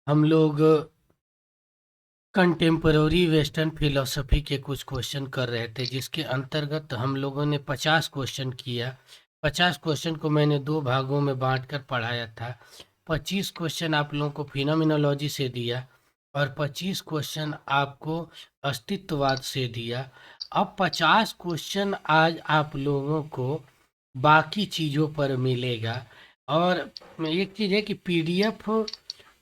हम लोग contemporary western philosophy के कुछ क्वेश्चन कर रहे थे, जिसके अंतर्गत हम लोगों ने 50 क्वेश्चन किया। 50 क्वेश्चन को मैंने दो भागों में बांटकर पढ़ाया था। 25 क्वेश्चन आप लोगों को फिनोमिनोलॉजी से दिया और 25 क्वेश्चन आपको अस्तित्ववाद से दिया। अब 50 क्वेश्चन आज आप लोगों को बाकी चीज़ों पर मिलेगा। और एक चीज़ है कि पीडीएफ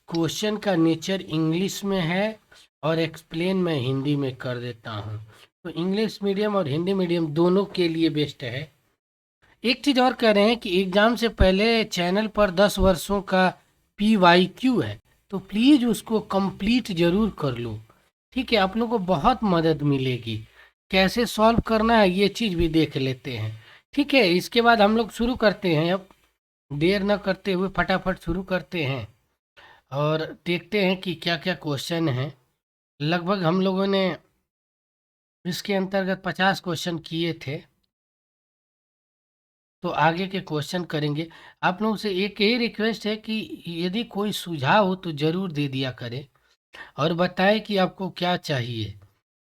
क्वेश्चन का नेचर इंग्लिश में है और एक्सप्लेन मैं हिंदी में कर देता हूँ, तो इंग्लिश मीडियम और हिंदी मीडियम दोनों के लिए बेस्ट है। एक चीज़ और कह रहे हैं कि एग्ज़ाम से पहले चैनल पर 10 वर्षों का PYQ है, तो प्लीज़ उसको कंप्लीट ज़रूर कर लो। ठीक है, आप लोगों को बहुत मदद मिलेगी। कैसे सॉल्व करना है ये चीज़ भी देख लेते हैं। ठीक है, इसके बाद हम लोग शुरू करते हैं। अब देर न करते हुए फटाफट शुरू करते हैं और देखते हैं कि क्या क्या क्वेश्चन हैं। लगभग हम लोगों ने इसके अंतर्गत 50 क्वेश्चन किए थे, तो आगे के क्वेश्चन करेंगे। आप लोगों से एक ही रिक्वेस्ट है कि यदि कोई सुझाव हो तो ज़रूर दे दिया करें और बताएं कि आपको क्या चाहिए।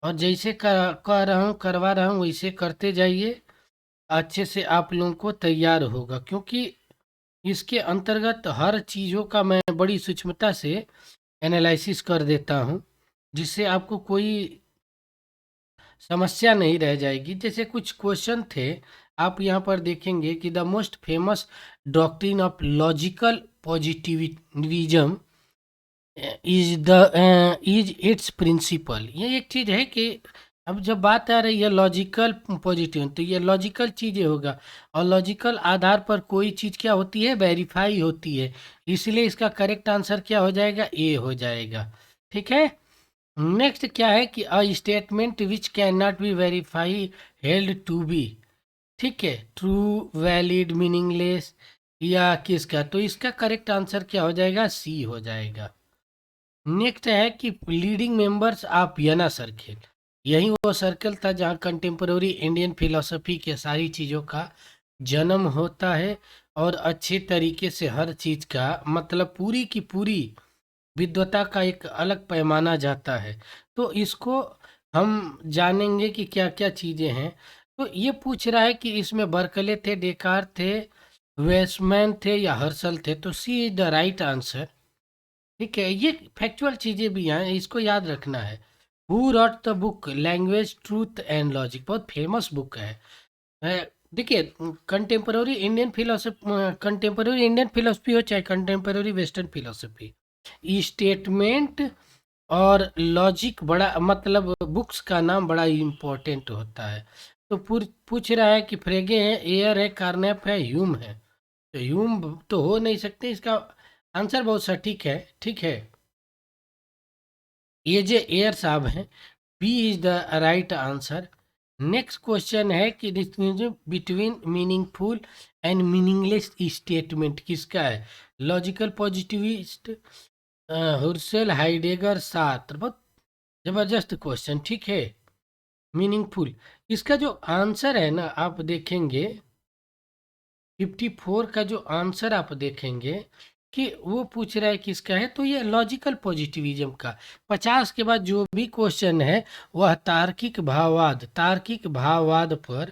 और जैसे कर रहा हूँ करवा रहा हूँ वैसे करते जाइए, अच्छे से आप लोगों को तैयार होगा, क्योंकि इसके अंतर्गत हर चीज़ों का मैं बड़ी सूक्ष्मता से एनालिसिस कर देता हूँ, जिससे आपको कोई समस्या नहीं रह जाएगी। जैसे कुछ क्वेश्चन थे, आप यहाँ पर देखेंगे कि the most famous doctrine of logical positivism is its principle. ये एक चीज़ है कि अब जब बात आ रही है लॉजिकल पॉजिटिव, तो ये लॉजिकल चीज़ें होगा और लॉजिकल आधार पर कोई चीज़ क्या होती है, वेरीफाई होती है। इसलिए इसका करेक्ट आंसर क्या हो जाएगा, ए हो जाएगा। ठीक है। नेक्स्ट क्या है कि a statement which can not be verify held to be, ठीक है, ट्रू, वैलिड, मीनिंगलेस या किसका, तो इसका करेक्ट आंसर क्या हो जाएगा, सी हो जाएगा। नेक्स्ट है कि leading members of Vienna circle, यही वो सर्कल था जहाँ कंटेम्प्रोरी इंडियन फिलोसफी के सारी चीज़ों का जन्म होता है और अच्छे तरीके से हर चीज़ का मतलब पूरी की पूरी विद्वता का एक अलग पैमाना जाता है। तो इसको हम जानेंगे कि क्या क्या चीज़ें हैं। तो ये पूछ रहा है कि इसमें बर्कले थे, डेकार थे, वेस्टमैन थे या हर्सल थे, तो सी इज द राइट आंसर। ठीक है, ये फैक्चुअल चीज़ें भी हैं, इसको याद रखना है। Who rot the book language truth and logic, बहुत फेमस बुक है। देखिए, कंटेम्प्रोरी इंडियन फिलोसफी हो चाहे कंटेम्प्रोरी वेस्टर्न फिलोसफी, स्टेटमेंट और लॉजिक बड़ा मतलब बुक्स का नाम बड़ा इम्पोर्टेंट होता है। तो पूछ रहा है कि फ्रेगे है, एयर है, कार्नेप है, ह्यूम है, तो ह्यूम तो हो नहीं सकते। इसका आंसर बहुत सटीक है। ठीक है, ये जो एयर साहब हैं, B is the right answer. Next question है कि distinguish between meaningful and meaningless statement किसका है, logical positivist, Husserl, Heidegger, Sartre. बहुत जबरदस्त क्वेश्चन। ठीक है, मीनिंगफुल, इसका जो आंसर है ना, आप देखेंगे 54 का जो आंसर आप देखेंगे कि वो पूछ रहा है किसका है, तो ये लॉजिकल पॉजिटिविज्म का। 50 के बाद जो भी क्वेश्चन है वह तार्किक भाववाद पर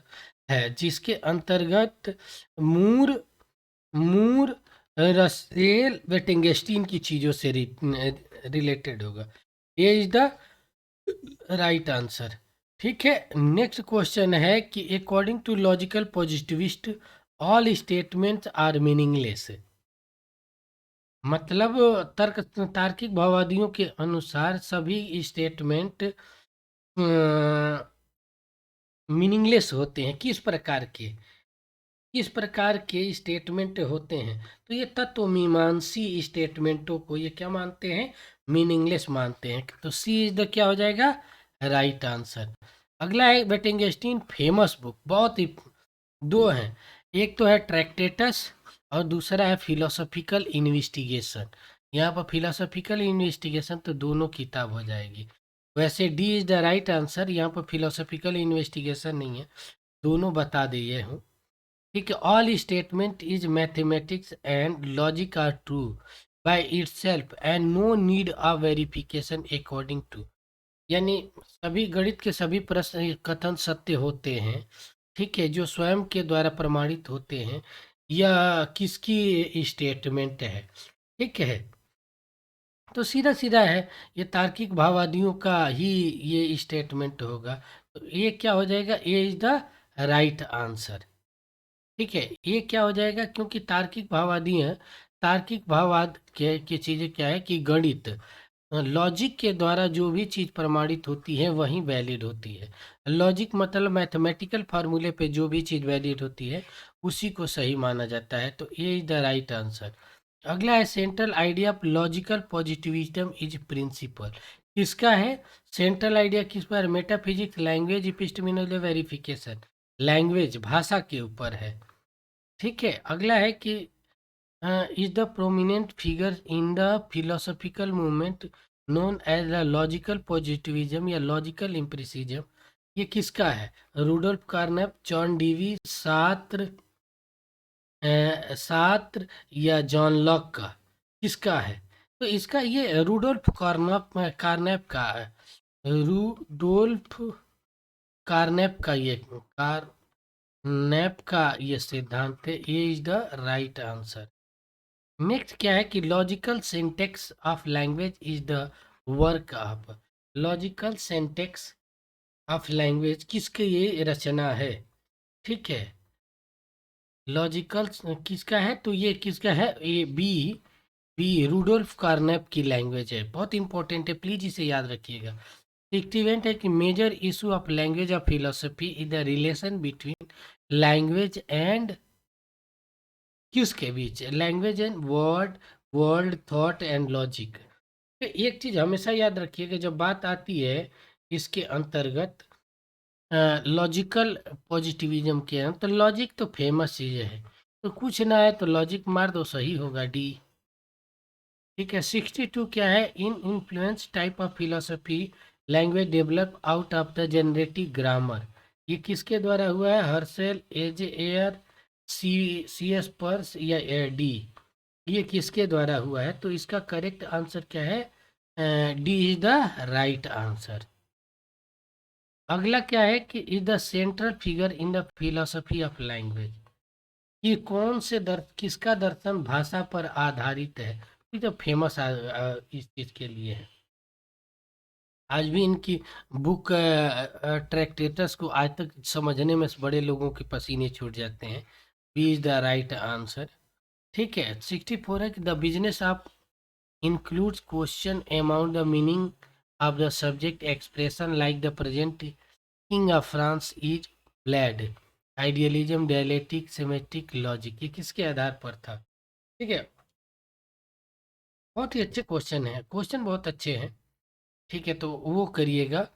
है, जिसके अंतर्गत मूर मूर रसेल वेटिंगस्टीन की चीज़ों से रिलेटेड होगा। ये इज द राइट आंसर। ठीक है, नेक्स्ट क्वेश्चन है कि according to logical positivist all statements are meaningless, मतलब तार्किक भाववादियों के अनुसार सभी स्टेटमेंट मीनिंगलेस होते हैं। किस प्रकार के स्टेटमेंट होते हैं, तो ये तत्वमीमांसी स्टेटमेंटों को ये क्या मानते हैं, मीनिंगलेस मानते हैं। तो सी इज द क्या हो जाएगा, राइट आंसर। अगला है वेटिंगस्टीन फेमस बुक, बहुत ही दो हैं, एक तो है ट्रैक्टेटस और दूसरा है फिलोसॉफिकल इन्वेस्टिगेशन। यहाँ पर फिलोसॉफिकल इन्वेस्टिगेशन तो दोनों किताब हो जाएगी। वैसे D is the right answer, यहाँ पर फिलोसॉफिकल इन्वेस्टिगेशन नहीं है, दोनों बता दिए हूँ। ठीक है, all statement is mathematics and logic are true, by itself and no need of verification according to. यानी सभी गणित के सभी प्रश्न कथन सत्य होते हैं, ठीक है, जो स्वयं के द्वारा प्रमाणित होते हैं। यह किसकी स्टेटमेंट है, ठीक है। तो सीधा सीधा है, ये तार्किक भाववादियों का ही ये स्टेटमेंट होगा। तो ये क्या हो जाएगा, ए इज द राइट आंसर, ठीक है। ये क्या हो जाएगा, क्योंकि तार्किक भाववादी हैं। तार्किक भाववाद के चीज़ें क्या है कि गणित लॉजिक के द्वारा जो भी चीज़ प्रमाणित होती है वही वैलिड होती है। लॉजिक मतलब मैथमेटिकल फार्मूले पे जो भी चीज़ वैलिड होती है उसी को सही माना जाता है। तो ये इज द राइट आंसर। अगला है central idea of logical positivism is principle. किसका है सेंट्रल आइडिया, किस पर, metaphysics, language, epistemology, verification. Language भाषा के ऊपर है, ठीक है। अगला है कि is the prominent figure in the philosophical movement known as the logical positivism या logical empiricism। ये किसका है, रूडोल्फ कार्नेप, जॉन डीवी, सात्र या जॉन लॉक का, किसका है। तो इसका ये रूडोल्फ कार्नेप का है। रूडोल्फ कार्नेप का ये कार्नेप का ये सिद्धांत है। ये is the right answer. Next क्या है कि logical syntax of language is the work of. Logical syntax of language किसके ये रचना है, ठीक है। लॉजिकल किसका है, तो ये किसका है, ये बी बी रूडोल्फ कार्नेप की लैंग्वेज है। बहुत इंपॉर्टेंट है, प्लीज इसे याद रखिएगा। इक्विवेलेंट है कि major issue of language of philosophy is the relation between language and, किसके बीच, language and world thought and logic. एक चीज हमेशा याद रखिएगा जब बात आती है इसके अंतर्गत लॉजिकल पॉजिटिविज्म के हैं, तो लॉजिक तो फेमस चीज है, तो कुछ ना है तो लॉजिक मार दो, सही होगा डी, ठीक है। 62 क्या है, in influence type of philosophy language develop out of the generative grammar. ये किसके द्वारा हुआ है, Husserl, A J Ayer, C S Peirce या डी। ये किसके द्वारा हुआ है, तो इसका करेक्ट आंसर क्या है, D is the right answer. अगला क्या है कि is the central figure in the philosophy of language. ये कौन से किसका दर्शन भाषा पर आधारित है। ये तो फेमस इस चीज के लिए है। आज भी इनकी बुक ट्रैक्टेटर्स को आज तक समझने में बड़े लोगों के पसीने छूट जाते हैं। B is the right answer, ठीक है। 64 है कि the business of includes question about the meaning of the subject expression like the present king of France is bled। Idealism, dialectic, symmetric, logic, ये किसके आधार पर था, ठीक है। बहुत ही अच्छे क्वेश्चन है, क्वेश्चन बहुत अच्छे हैं, ठीक है। तो वो करिएगा,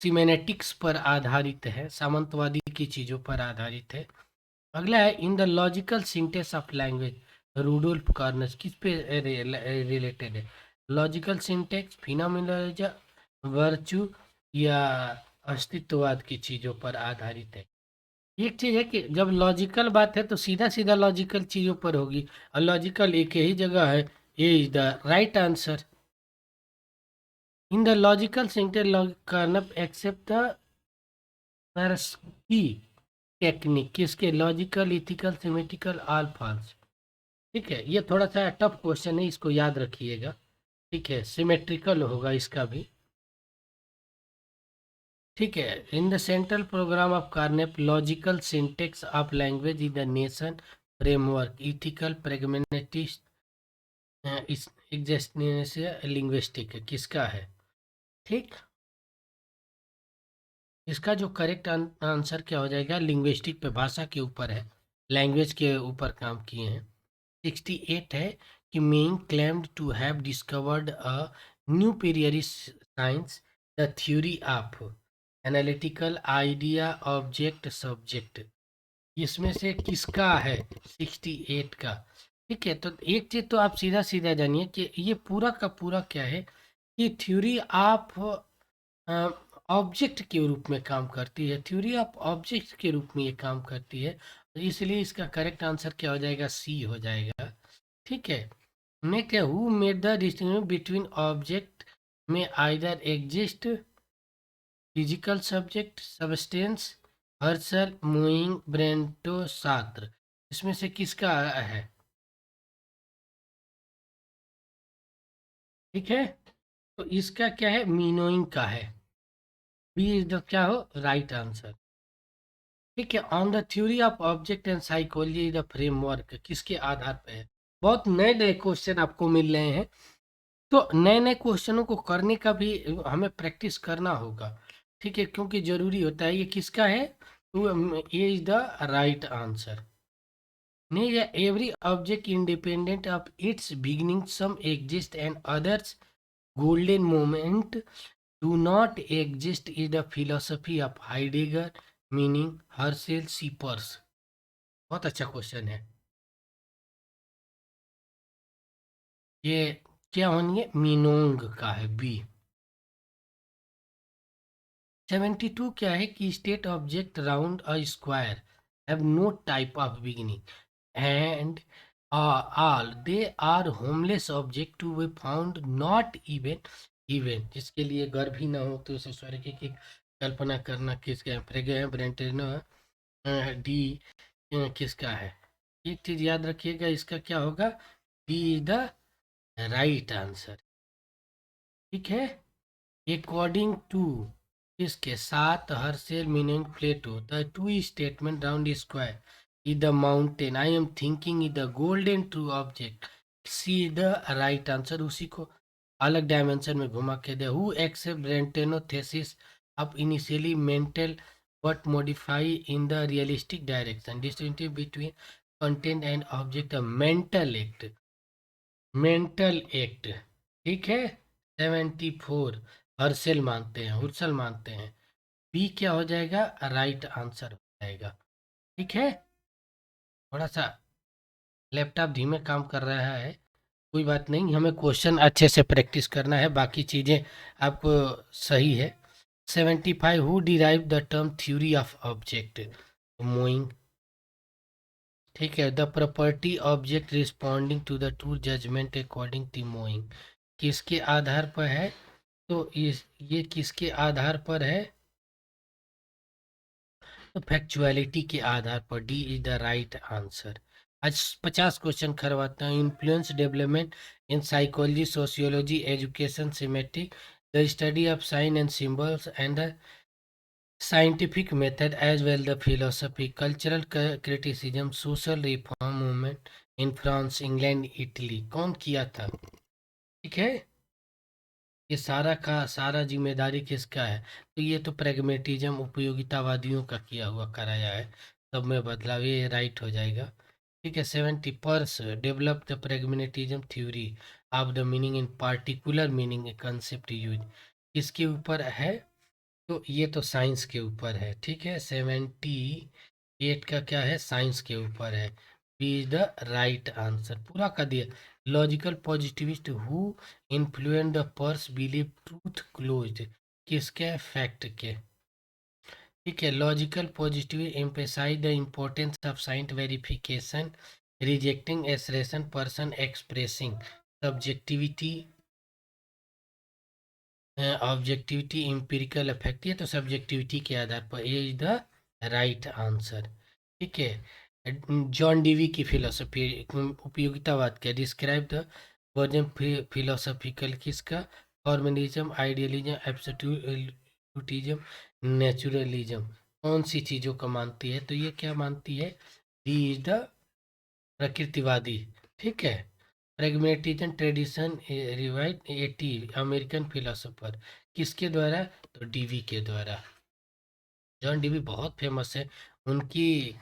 सिमेनेटिक्स पर आधारित है, सामंतवादी की चीज़ों पर आधारित है। अगला है in the logical syntax of language Rudolf Carnap, किस पे रिलेटेड है, लॉजिकल सिंटेक्स, फिनोमिनोलॉजी, वर्चू या अस्तित्ववाद की चीज़ों पर आधारित है। एक चीज़ है कि जब लॉजिकल बात है तो सीधा सीधा लॉजिकल चीज़ों पर होगी, और लॉजिकल एक ही जगह है। A is the right answer. In the logical syntax Carnap except the key technique, किसके, logical, ethical, symmetrical, all false, ठीक है। ये थोड़ा सा टफ क्वेश्चन है, इसको याद रखिएगा, ठीक है। सिमेट्रिकल होगा इसका भी, ठीक है। In the central programme of Carnap logical syntax of language in the nation framework ethical pragmatist linguistic, किसका है, ठीक। इसका जो करेक्ट आंसर क्या हो जाएगा, लिंग्विस्टिक पे, भाषा के ऊपर है, लैंग्वेज के ऊपर काम किए हैं। 68 है कि Ming claimed to have discovered a new periodic science, the theory of analytical idea object subject। इसमें से किसका है, 68 का, ठीक है। तो एक चीज तो आप सीधा सीधा जानिए कि ये पूरा का पूरा क्या है, कि थ्योरी ऑफ ऑब्जेक्ट के रूप में काम करती है, थ्योरी ऑफ ऑब्जेक्ट के रूप में ये काम करती है। तो इसलिए इसका करेक्ट आंसर क्या हो जाएगा, सी हो जाएगा, ठीक है। नेक्स्ट है who made the distinction between object में either exist physical subject substance Husserl Meinong Brentano Sartre, इसमें से किसका है? ठीक है, तो इसका क्या है, मीनोइंग का है। बी इज द क्या हो राइट आंसर। ठीक है, on the theory of object and psychology the framework किसके आधार पर है? बहुत नए नए क्वेश्चन आपको मिल रहे हैं, तो नए नए क्वेश्चनों को करने का भी हमें प्रैक्टिस करना होगा। ठीक है, क्योंकि जरूरी होता है। ये किसका है? तो ये इज द राइट आंसर। नहीं, या every object independent of its beginning some exist and others golden moment do not exist is the philosophy of Heidegger, meaning Herschel Sippers। बहुत अच्छा क्वेश्चन है ये। क्या होनी है? मीनोंग का है, बी। 72 क्या है कि state object round a square have no type of beginning and all they are homeless object to be found not even जिसके लिए गर्भ ही ना हो तो उसे स्वर्ग की कल्पना करना किसका है? ब्रेंटेनो डी किसका है? एक चीज याद रखिएगा, इसका क्या होगा? D is the right answer. ठीक है, अकॉर्डिंग टू किसके साथ? Husserl Meinong Plato the two statement round square is the mountain I am thinking is the golden true object, C the right answer. उसी को अलग डायमेंशन में घुमा के दे। Who accept Brentano thesis of initially mental but modify in the realistic direction distinctive between content and object a mental act। ठीक है, 74 हर्षल मानते हैं, हुर्सल मानते हैं। बी क्या हो जाएगा? राइट आंसर हो जाएगा। ठीक है, थोड़ा सा लैपटॉप धीमे काम कर रहा है, कोई बात नहीं, हमें क्वेश्चन अच्छे से प्रैक्टिस करना है, बाकी चीज़ें आपको सही है। 75 who derive the term theory of object? Meinong. ठीक है, the property object responding to the true judgment according to Meinong किसके आधार पर है? तो ये किसके आधार पर है? तो फैक्चुअलिटी के आधार पर D is the right answer. आज 50 क्वेश्चन करवाता हूँ। Influence development in psychology sociology education symmetric the study of sine and symbols and the scientific method as well the philosophy cultural criticism social reform movement in France England Italy कौन किया था? ठीक है, ये सारा का सारा जिम्मेदारी किसका है? तो ये तो प्रेगमेटिज्म उपयोगितावादियों का किया हुआ कराया है, सब में बदलाव, ये राइट हो जाएगा। ठीक है, 70 purse develop the pragmatism theory of the meaning in particular meaning concept use किसके ऊपर है? तो ये तो साइंस के ऊपर है। ठीक है, 78 का क्या है? साइंस के ऊपर है। B is the right answer, पूरा कर दिया। Logical positivist who influence the Peirce believe truth closed किसके? फैक्ट के। ठीक है, logical positive emphasize the importance of science verification rejecting assertion person expressing subjectivity objectivity empirical effect, ये तो subjectivity के आधार पर ये इज द राइट आंसर। ठीक है, जॉन डीवी की फिलोसफी उपयोगितावाद क्या? डिस्क्राइब द वर्जन फिलोसफिकल किसका? फॉर्मलिज्म आइडियलिज्म एब्सोल्यूटिज्म नेचुरलिज्म कौन सी चीज़ों का मानती है? तो ये क्या मानती है? डी इज द प्रकृतिवादी। ठीक है, pragmatism tradition revive 80 American philosopher किसके द्वारा? तो डीवी के द्वारा। जॉन डीवी बहुत फेमस है, उनकी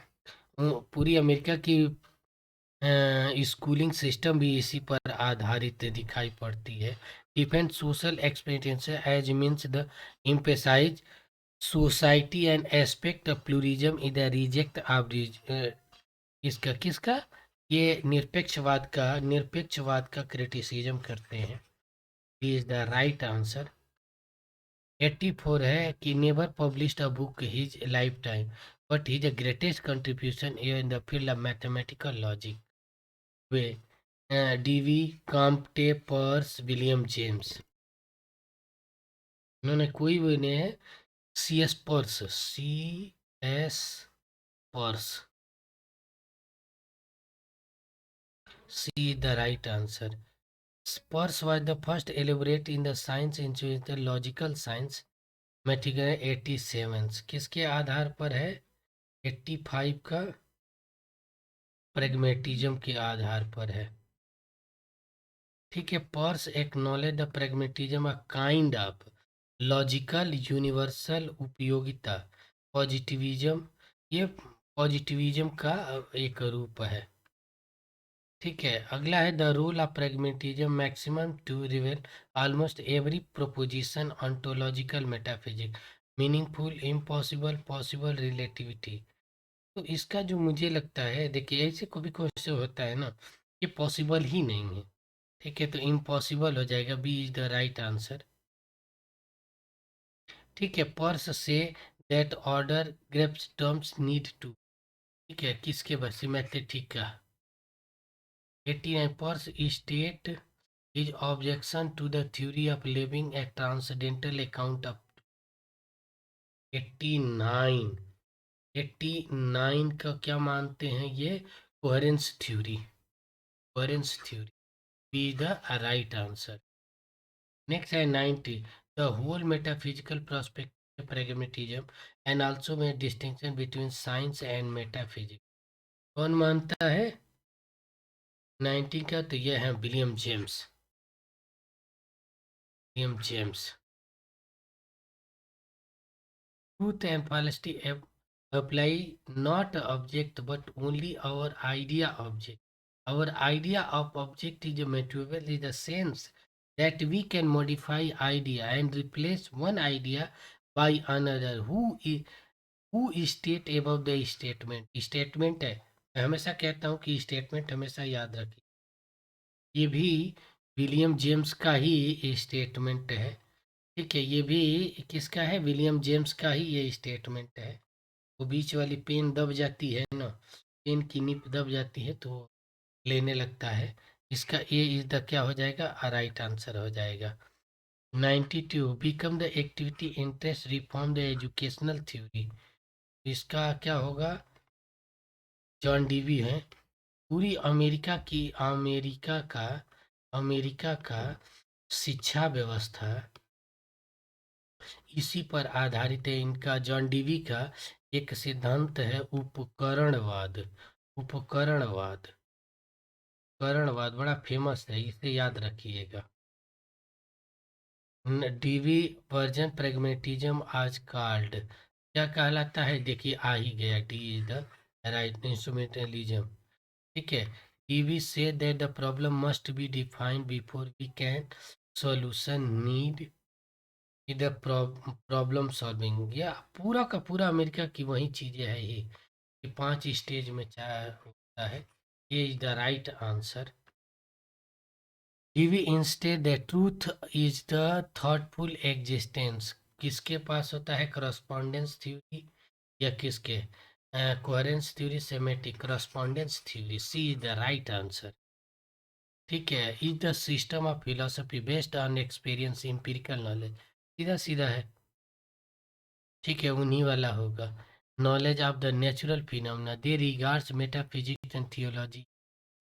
पूरी अमेरिका की स्कूलिंग सिस्टम भी इसी पर आधारित दिखाई पड़ती है। Defend social experience as means the emphasise society and aspect of pluralism in the reject of इसका किसका? ये निरपेक्षवाद का क्रिटिसिज्म करते हैं। Is the right answer. 84 है कि never published a book his lifetime but his greatest contribution in the field of mathematical logic वे Dewey Comte Peirce William James. उन्होंने कोई भी नहीं है। C S Peirce, C S Peirce, C the right answer. Peirce was the first elaborate in the science into the logical science मेटिगर 87 किसके आधार पर है? 85 का प्रेगमेटिज्म के आधार पर है। ठीक है, Peirce acknowledge the pragmatism a kind of logical universal उपयोगिता पॉजिटिविज्म, ये पॉजिटिविज्म का एक रूप है। ठीक है, अगला है the rule of pragmatism maximum to reveal almost every proposition ontological metaphysics meaningful impossible possible relativity. तो इसका जो मुझे लगता है, देखिए ऐसे कभी क्वेश्चन होता है ना, ये पॉसिबल ही नहीं है। ठीक है, तो इम्पॉसिबल हो जाएगा, B is the right answer. ठीक है, पर्स से that order grapes terms need to. ठीक है, किसके बस मैथेटिक का 89 Peirce state his objection to the theory of living a transcendental account of 89। 89 का क्या मानते हैं ये? Coherence theory, coherence theory B the right answer. Next है 90 the whole metaphysical prospective pragmatism and also make distinction between science and metaphysics. कौन मानता है 90 का? तो ये है William James, William James. Truth and falsity apply not object but only our idea object. Our idea of object is a material in the sense that we can modify idea and replace one idea by another. Who state above the statement? Statement है, मैं हमेशा कहता हूँ कि statement हमेशा याद रखिए। ये भी विलियम जेम्स का ही स्टेटमेंट है। ठीक है, ये भी किसका है? विलियम जेम्स का ही ये स्टेटमेंट है। वो बीच वाली पेन दब जाती है ना, पेन की निप दब जाती है तो लेने लगता है। इसका ए इज द क्या हो जाएगा? राइट आंसर हो जाएगा। 92 become the activity interest reform the educational theory. इसका क्या होगा? जॉन डीवी है। पूरी अमेरिका का शिक्षा व्यवस्था इसी पर आधारित है। इनका जॉन डीवी का एक सिद्धांत है उपकरणवाद। उपकरणवाद, उपकरणवाद बड़ा फेमस है, इसे याद रखिएगा। डीवी वर्जन प्रेगमेटिज्म आज कार्ड क्या कहलाता है? देखिए आ ही गया, D is the right instrumentalism. ठीक है, डीवी से that the problem must be defined before we can solution need the problem solving. या पूरा का पूरा अमेरिका की वही चीजें है ये कि 5 स्टेज में चाहे होता है। ये is the right answer. Dewey instead the truth is the thoughtful existence किसके पास होता है? करस्पॉन्डेंस थ्योरी या किसके? Coherence theory, semantic, correspondence theory, C is the right answer. ठीक है, is the system of philosophy based on experience empirical knowledge, सीधा सीधा है। ठीक है, उन्हीं वाला होगा। Knowledge of the natural phenomena they regards metaphysics and theology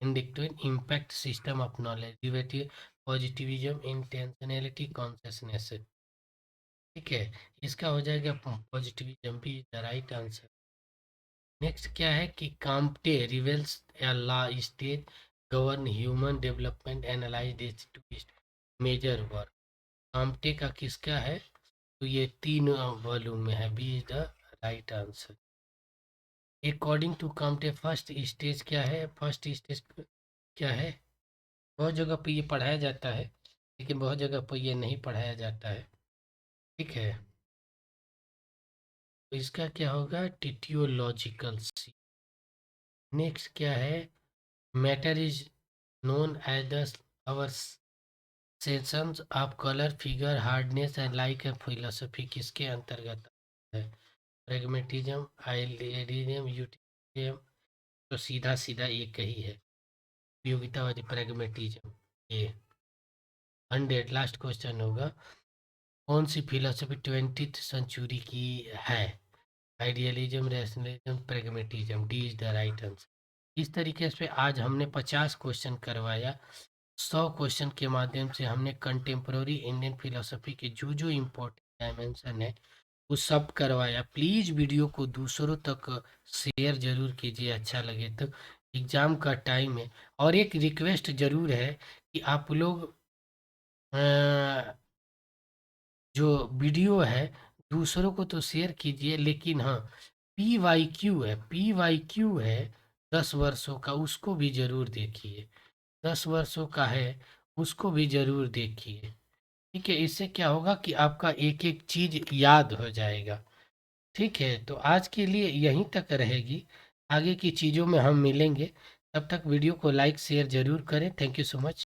indicted impact system of knowledge relative positivism intentionality consciousness. ठीक है, इसका हो जाएगा पॉजिटिविज्म भी द राइट आंसर। नेक्स्ट क्या है कि Comte reveals a law stage govern human development analyse this two major work. Comte का किसका है? तो ये 3 वॉल्यूम में है, B is the right answer. According to Comte first stage क्या है? फर्स्ट स्टेज क्या है? बहुत जगह पे ये पढ़ाया जाता है लेकिन बहुत जगह पर ये नहीं पढ़ाया जाता है। ठीक है, तो इसका क्या होगा? टिटियोलॉजिकल सी। नेक्स्ट क्या है? Matter is known as the our senses of colour figure hardness and like a philosophy किसके अंतर्गत है? Pragmatism, idealism, utilism. तो सीधा सीधा एक ही है। उपयोगितावादी प्रैग्मेटिज्म। ये 100 लास्ट क्वेश्चन होगा। कौन सी फिलोसफी 20th सेंचुरी की है? Idealism, rationalism, pragmatism. D is the right answer. इस तरीके से आज हमने 50 क्वेश्चन करवाया। 100 क्वेश्चन के माध्यम से हमने कंटेम्प्रोरी इंडियन फिलोसफी के जो जो इम्पोर्टेंट डायमेंशन है वो सब करवाया। प्लीज़ वीडियो को दूसरों तक शेयर ज़रूर कीजिए, अच्छा लगे तो। एग्ज़ाम का टाइम है, और एक रिक्वेस्ट ज़रूर है कि आप लोग जो वीडियो है दूसरों को तो शेयर कीजिए, लेकिन हाँ, पी वाई क्यू है 10 वर्षों का, उसको भी ज़रूर देखिए। 10 वर्षों का है, उसको भी ज़रूर देखिए। ठीक है, इससे क्या होगा कि आपका एक एक चीज़ याद हो जाएगा। ठीक है, तो आज के लिए यहीं तक रहेगी। आगे की चीज़ों में हम मिलेंगे। तब तक वीडियो को लाइक शेयर ज़रूर करें। Thank you so much.